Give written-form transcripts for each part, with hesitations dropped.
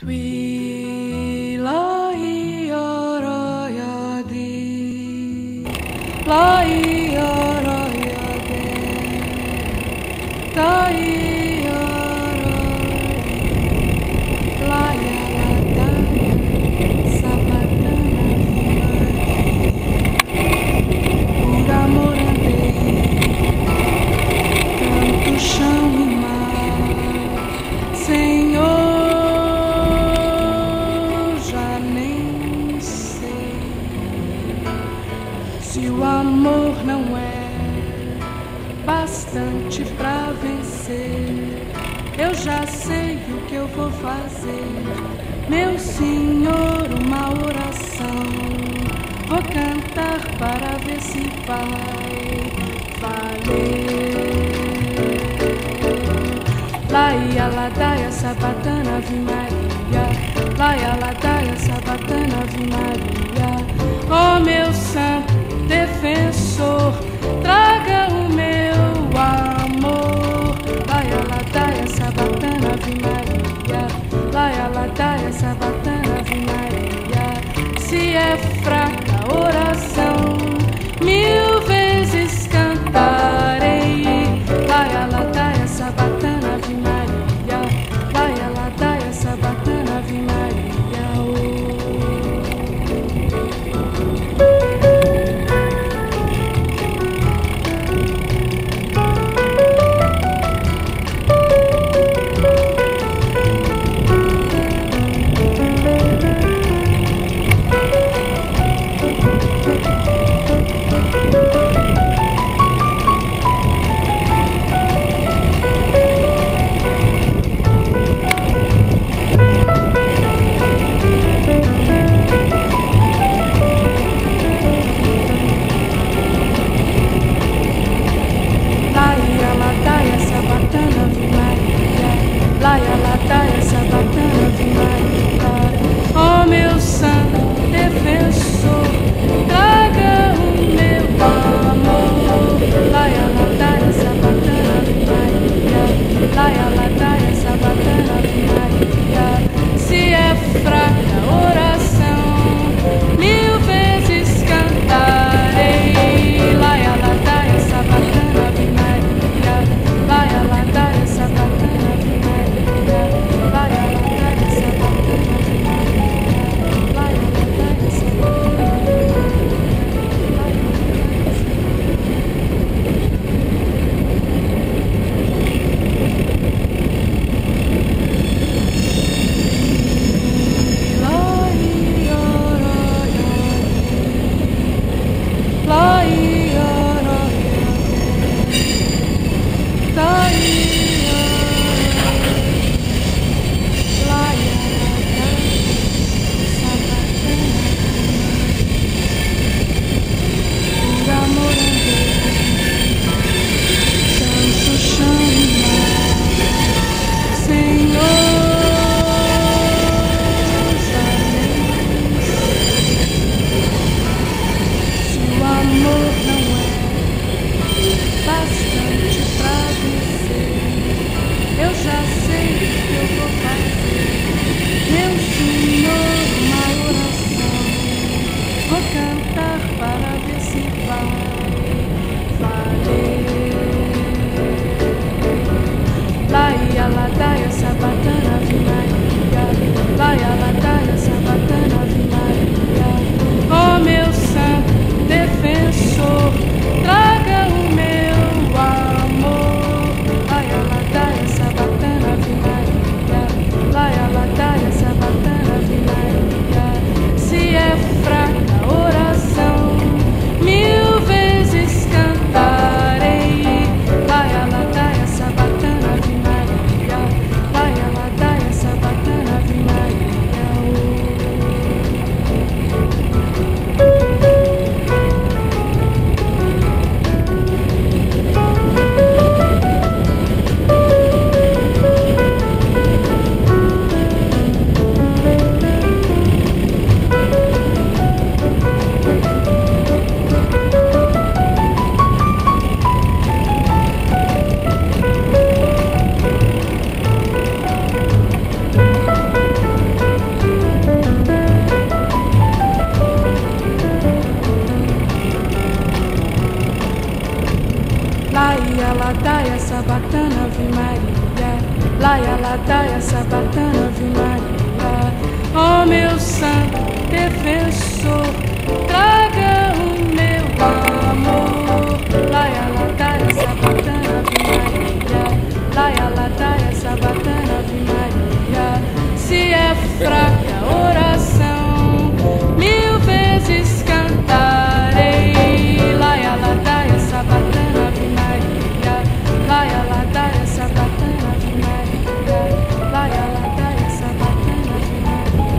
Twi lai ora di lai ora de tai ora lai ora sabatana por amor andei tanto chão e mar, Senhor. Se o amor não é bastante pra vencer, eu já sei o que eu vou fazer. Meu Senhor, uma oração vou cantar para ver se vai valer. Laia, ladaia, sabatana, ave Maria. Laia, ladaia, sabatana, ave Maria. Oh, meu santo defensor, traga o meu amor. Laia, ladaia, sabatana, ave Maria. Laia, ladaia, sabatana, ave Maria. Se é fraca a oração, 1000 vezes cantarei. Laia, ladaia, sabatana, ave Maria. Laia, ladaia, sabatana, ave Maria. ladaia, sabatana, ave Maria. Ó meu santo defensor, traga o meu amor. Laia, ladaia, sabatana, ave Maria. Laia, ladaia, sabatana, ave Maria. Se é fraca a oração, 1000 vezes cantarei. Laia, ladaia, sabatana, ave Maria. Laia, ladaia, sabatana, ave Maria. Laia, ladaia, sabatana, ave Maria.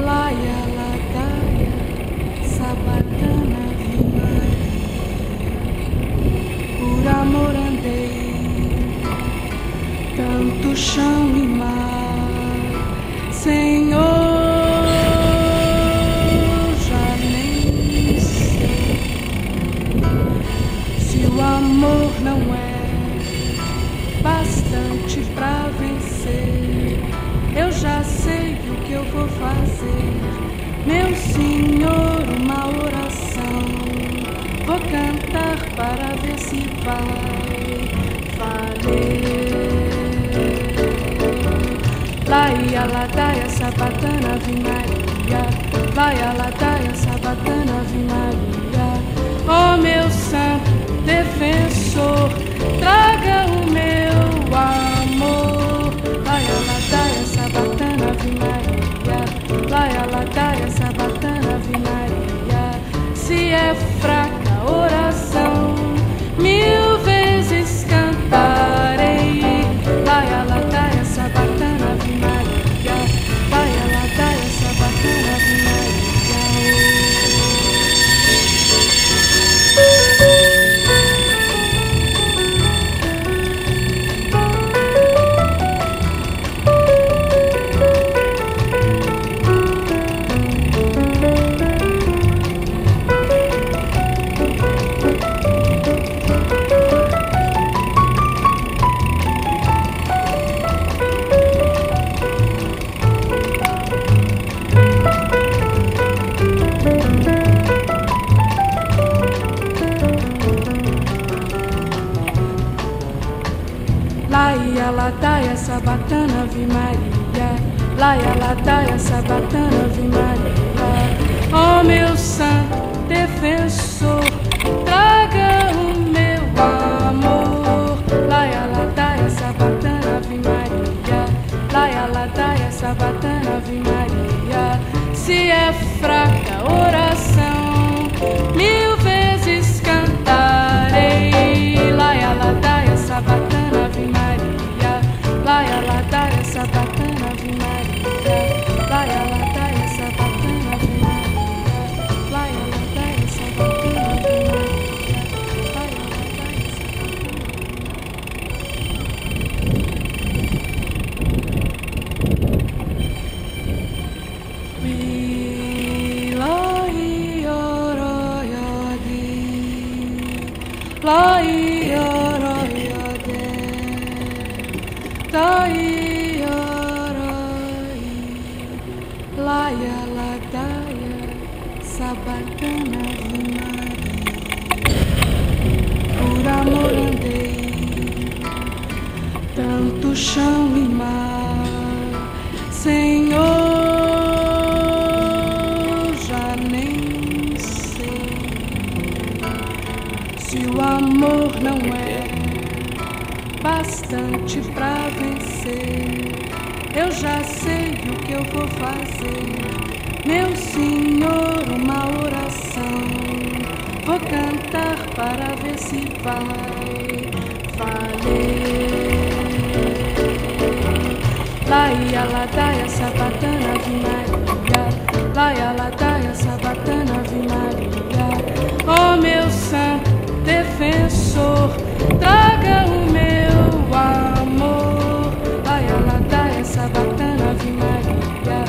Laia, ladaia, sabatana, ave por amor andei tanto chão e mar, Senhor, já nem sei se o amor não é bastante pra vencer. Eu já sei o que eu vou fazer, meu Senhor, uma oração. Vou cantar para ver se vai valer. Laia, ladaia, sabatana, ave Maria. Laia, ladaia, sabatana, ave Maria. Ó meu santo defensor, traga o meu amor. Laia, ladaia, sabatana, ave Maria. Laia, ladaia, sabatana, ave Maria. Se é fraca a oração, 1000 vezes cantarei. Laia, ladaia, sabatana, ave Maria. Laia, ladaia, sabatana, ave Maria. Laia, ladaia, sabatana, ave Maria. Laia, ladaia, sabatana, ave Maria. Ó meu santo defensor, traga o meu amor. Laia, ladaia, sabatana, ave Maria. Laia, ladaia, sabatana, ave Maria. Se é fraca a oração, 1000 vezes cantarei. Laia, ladaia, sabatana, ave Maria. Laia, ladaia, sabatana, ave Maria. Laia, ladaia, sabatana, ave Maria. Laia, ladaia, sabatana, ave Maria. Laia, ladaia, Laia, ladaia, sabatana, ave Maria. Por amor andei tanto chão e mar, Senhor, já nem sei se o amor não é bastante pra vencer. Eu já sei o que eu vou fazer, meu Senhor, uma oração. Vou cantar para ver se vai valer. Laia, ladaia, sabatana, ave Maria. Laia, ladaia, sabatana, ave Maria. Ó meu santo defensor, traga o meu amor. Laia, ladaia, sabatana, ave Maria.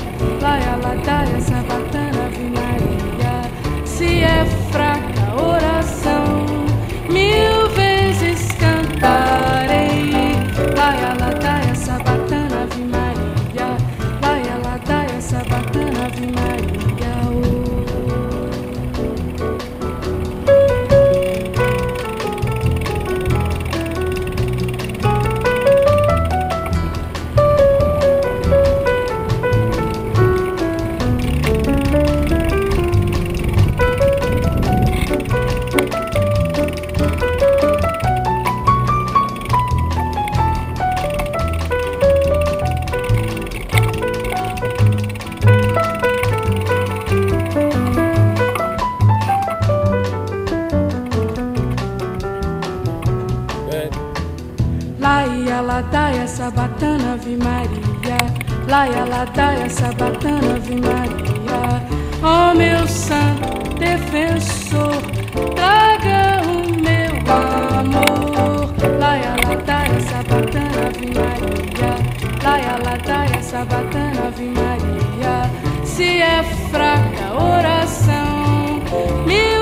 sabatana, Ave Maria. Laia, ladaia, sabatana, Ave Maria. Ó meu santo defensor, traga o meu amor. Laia, ladaia, sabatana, Ave Maria. Laia, ladaia, sabatana, Ave Maria. Se é fraca a oração, me